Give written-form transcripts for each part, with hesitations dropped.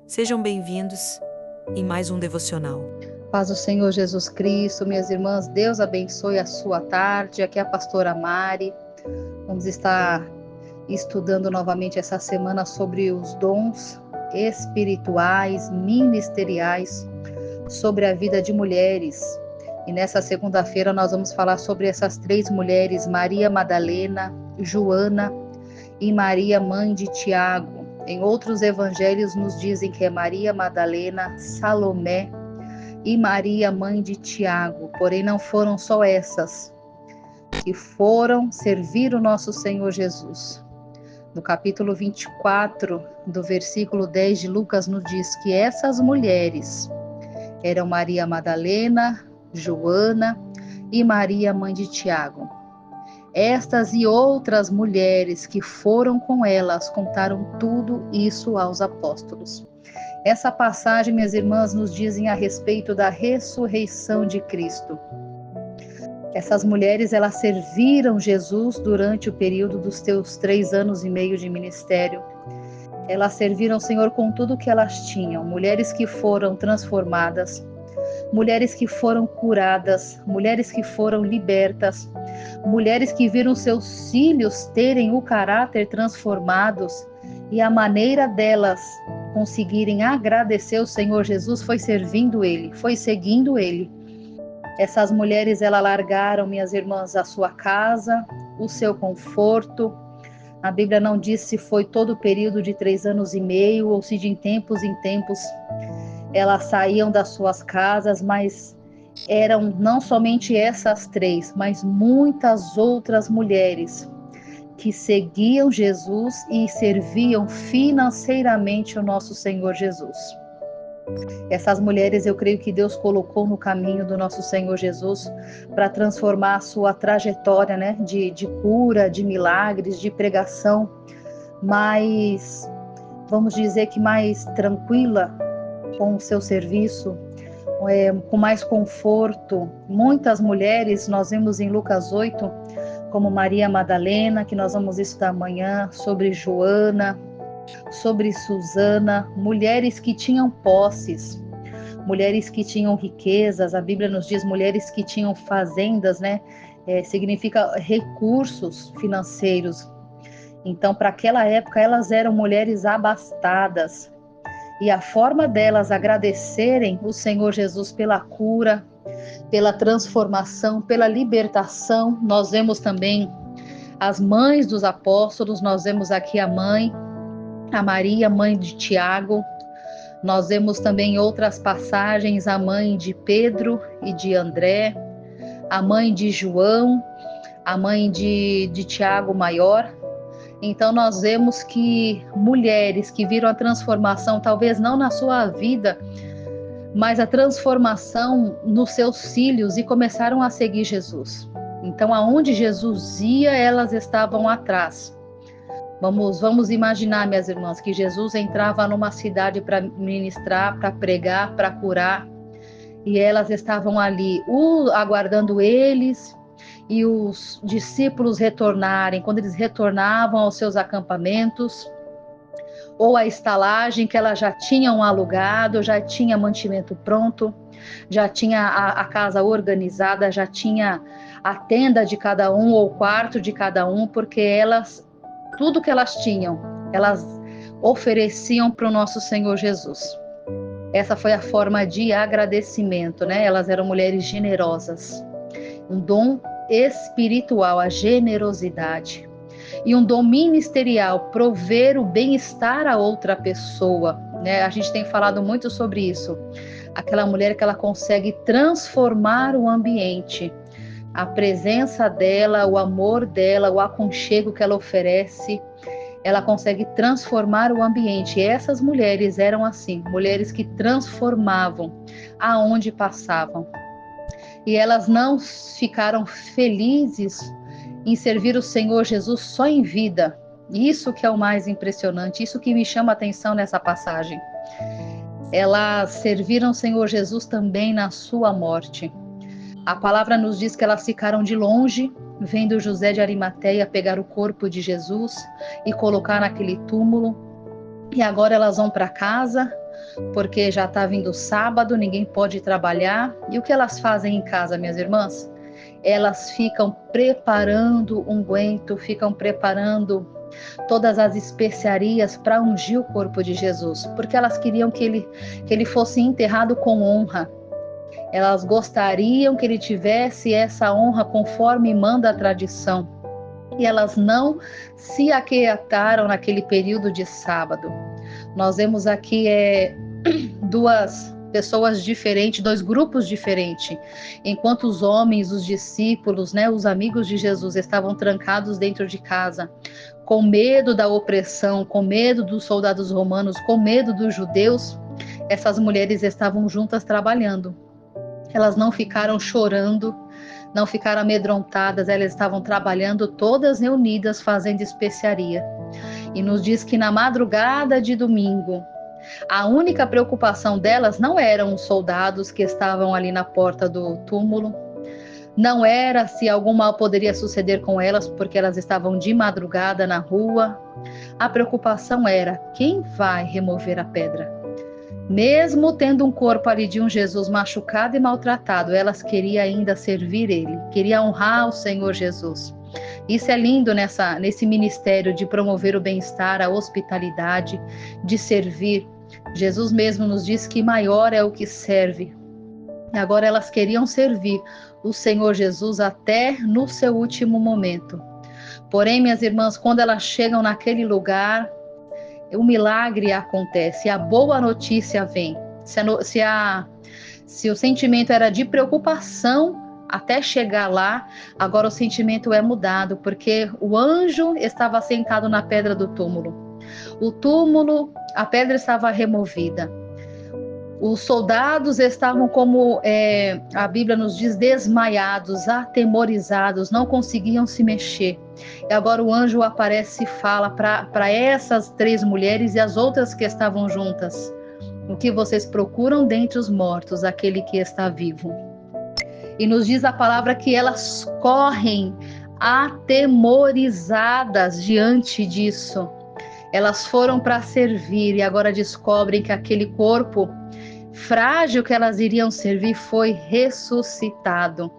Sejam bem-vindos em mais um devocional. Paz do Senhor Jesus Cristo, minhas irmãs, Deus abençoe a sua tarde. Aqui é a pastora Mari. Vamos estar estudando novamente essa semana sobre os dons espirituais, ministeriais, sobre a vida de mulheres. E nessa segunda-feira nós vamos falar sobre essas três mulheres, Maria Madalena, Joana e Maria, mãe de Tiago. Em outros evangelhos nos dizem que é Maria Madalena, Salomé e Maria, mãe de Tiago. Porém, não foram só essas que foram servir o nosso Senhor Jesus. No capítulo 24, do versículo 10 de Lucas, nos diz que essas mulheres eram Maria Madalena, Joana e Maria, mãe de Tiago. Estas e outras mulheres que foram com elas contaram tudo isso aos apóstolos. Essa passagem, minhas irmãs, nos dizem a respeito da ressurreição de Cristo. Essas mulheres, elas serviram Jesus durante o período dos seus 3 anos e meio de ministério. Elas serviram o Senhor com tudo que elas tinham. Mulheres que foram transformadas, mulheres que foram curadas, mulheres que foram libertas, mulheres que viram seus filhos terem o caráter transformados, e a maneira delas conseguirem agradecer o Senhor Jesus foi servindo Ele, foi seguindo Ele. Essas mulheres, elas largaram, minhas irmãs, a sua casa, o seu conforto. A Bíblia não diz se foi todo o período de 3 anos e meio ou se de tempos em tempos elas saíam das suas casas, mas eram não somente essas três, mas muitas outras mulheres que seguiam Jesus e serviam financeiramente o nosso Senhor Jesus. Essas mulheres, eu creio que Deus colocou no caminho do nosso Senhor Jesus para transformar a sua trajetória, né, de cura, de milagres, de pregação, mais, vamos dizer que mais tranquila, com o seu serviço, com mais conforto. Muitas mulheres, nós vemos em Lucas 8, como Maria Madalena, que nós vamos estudar amanhã, sobre Joana, sobre Susana, mulheres que tinham posses, mulheres que tinham riquezas. A Bíblia nos diz mulheres que tinham fazendas, né? Significa recursos financeiros. Então, para aquela época, elas eram mulheres abastadas. E a forma delas agradecerem o Senhor Jesus pela cura, pela transformação, pela libertação. Nós vemos também as mães dos apóstolos, nós vemos aqui a mãe, a Maria, mãe de Tiago. Nós vemos também em outras passagens a mãe de Pedro e de André, a mãe de João, a mãe de Tiago maior. Então nós vemos que mulheres que viram a transformação, talvez não na sua vida, mas a transformação nos seus filhos, e começaram a seguir Jesus. Então aonde Jesus ia, elas estavam atrás. Vamos imaginar, minhas irmãs, que Jesus entrava numa cidade para ministrar, para pregar, para curar, e elas estavam ali aguardando eles e os discípulos retornarem. Quando eles retornavam aos seus acampamentos ou à estalagem que elas já tinham alugado, já tinha mantimento pronto, já tinha a casa organizada, já tinha a tenda de cada um ou o quarto de cada um, porque elas, tudo que elas tinham, elas ofereciam para o nosso Senhor Jesus. Essa foi a forma de agradecimento, né? Elas eram mulheres generosas. Um dom espiritual, a generosidade, e um dom ministerial, prover o bem-estar a outra pessoa, né? A gente tem falado muito sobre isso. Aquela mulher que ela consegue transformar o ambiente, a presença dela, o amor dela, o aconchego que ela oferece, ela consegue transformar o ambiente. E essas mulheres eram assim, mulheres que transformavam aonde passavam. E elas não ficaram felizes em servir o Senhor Jesus só em vida. Isso que é o mais impressionante, isso que me chama a atenção nessa passagem. Elas serviram o Senhor Jesus também na sua morte. A palavra nos diz que elas ficaram de longe, vendo José de Arimateia pegar o corpo de Jesus e colocar naquele túmulo. E agora elas vão para casa, porque já está vindo sábado, ninguém pode trabalhar. E o que elas fazem em casa, minhas irmãs? Elas ficam preparando unguento, ficam preparando todas as especiarias para ungir o corpo de Jesus, porque elas queriam que ele fosse enterrado com honra. Elas gostariam que ele tivesse essa honra conforme manda a tradição. E elas não se aquietaram naquele período de sábado. Nós vemos aqui duas pessoas diferentes, dois grupos diferentes. Enquanto os homens, os discípulos, os amigos de Jesus estavam trancados dentro de casa, com medo da opressão, com medo dos soldados romanos, com medo dos judeus, essas mulheres estavam juntas trabalhando. Elas não ficaram chorando, não ficaram amedrontadas, elas estavam trabalhando todas reunidas, fazendo especiaria. E nos diz que na madrugada de domingo, a única preocupação delas não eram os soldados que estavam ali na porta do túmulo, não era se algum mal poderia suceder com elas, porque elas estavam de madrugada na rua. A preocupação era quem vai remover a pedra. Mesmo tendo um corpo ali de um Jesus machucado e maltratado, elas queriam ainda servir ele, queriam honrar o Senhor Jesus. Isso é lindo nesse ministério de promover o bem-estar, a hospitalidade, de servir. Jesus mesmo nos diz que maior é o que serve. E agora elas queriam servir o Senhor Jesus até no seu último momento. Porém, minhas irmãs, quando elas chegam naquele lugar, o milagre acontece, a boa notícia vem. Se o sentimento era de preocupação até chegar lá, agora o sentimento é mudado, porque o anjo estava sentado na pedra do túmulo. O túmulo, a pedra estava removida. Os soldados estavam como a Bíblia nos diz, desmaiados, atemorizados, não conseguiam se mexer. E agora o anjo aparece e fala para essas 3 mulheres e as outras que estavam juntas: o que vocês procuram dentre os mortos, aquele que está vivo. E nos diz a palavra que elas correm atemorizadas diante disso. Elas foram para servir e agora descobrem que aquele corpo frágil que elas iriam servir foi ressuscitado.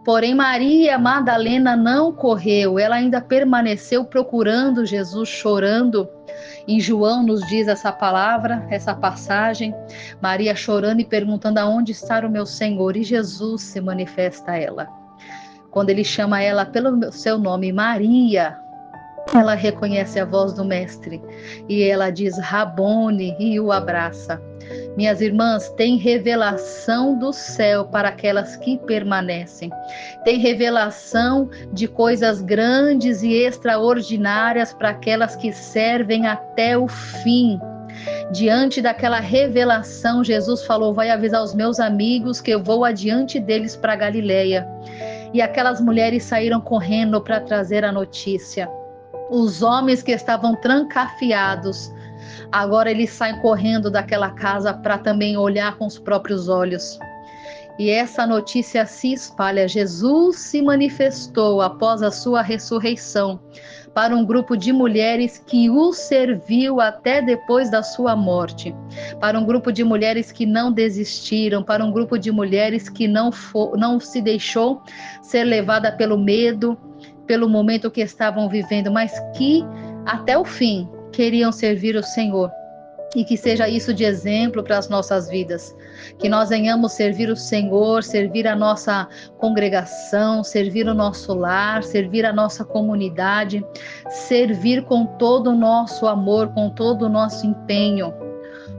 Porém, Maria Madalena não correu, ela ainda permaneceu procurando Jesus, chorando. Em João nos diz essa palavra, essa passagem, Maria chorando e perguntando: aonde está o meu Senhor? E Jesus se manifesta a ela. Quando ele chama ela pelo seu nome, Maria, ela reconhece a voz do Mestre e ela diz Rabone e o abraça. Minhas irmãs, tem revelação do céu para aquelas que permanecem. Tem revelação de coisas grandes e extraordinárias para aquelas que servem até o fim. Diante daquela revelação, Jesus falou: vai avisar os meus amigos que eu vou adiante deles para Galileia. E aquelas mulheres saíram correndo para trazer a notícia. Os homens que estavam trancafiados, agora eles saem correndo daquela casa para também olhar com os próprios olhos. E essa notícia se espalha. Jesus se manifestou após a sua ressurreição para um grupo de mulheres que o serviu até depois da sua morte, para um grupo de mulheres que não desistiram, para um grupo de mulheres que não se deixou ser levada pelo medo, pelo momento que estavam vivendo, mas que até o fim queriam servir o Senhor. E que seja isso de exemplo para as nossas vidas, que nós venhamos servir o Senhor, servir a nossa congregação, servir o nosso lar, servir a nossa comunidade, servir com todo o nosso amor, com todo o nosso empenho.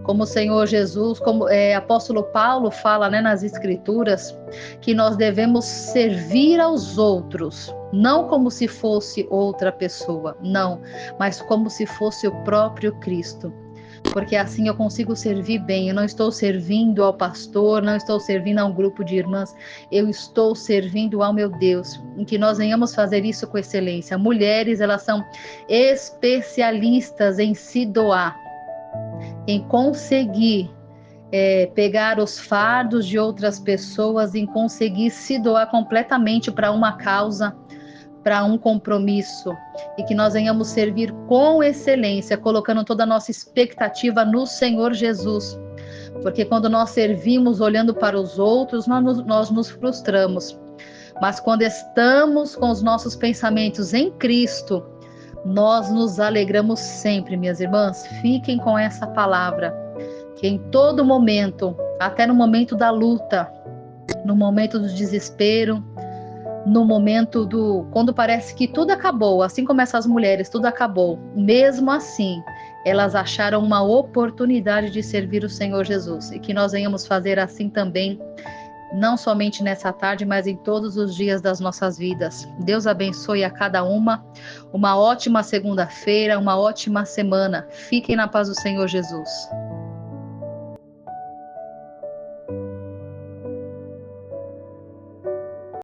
Como o Senhor Jesus, como apóstolo Paulo fala, nas Escrituras, que nós devemos servir aos outros, não como se fosse outra pessoa, não, mas como se fosse o próprio Cristo. Porque assim eu consigo servir bem. Eu não estou servindo ao pastor, não estou servindo a um grupo de irmãs, eu estou servindo ao meu Deus. Em que nós venhamos fazer isso com excelência. Mulheres, elas são especialistas em se doar, em conseguir pegar os fardos de outras pessoas, em conseguir se doar completamente para uma causa, para um compromisso e que nós venhamos servir com excelência, colocando toda a nossa expectativa no Senhor Jesus. Porque quando nós servimos olhando para os outros, nós nos frustramos. Mas quando estamos com os nossos pensamentos em Cristo, nós nos alegramos sempre, minhas irmãs. Fiquem com essa palavra, que em todo momento, até no momento da luta, no momento do desespero, no momento quando parece que tudo acabou, assim como essas mulheres, tudo acabou, mesmo assim, elas acharam uma oportunidade de servir o Senhor Jesus, e que nós venhamos fazer assim também, não somente nessa tarde, mas em todos os dias das nossas vidas. Deus abençoe a cada uma ótima segunda-feira, uma ótima semana. Fiquem na paz do Senhor Jesus.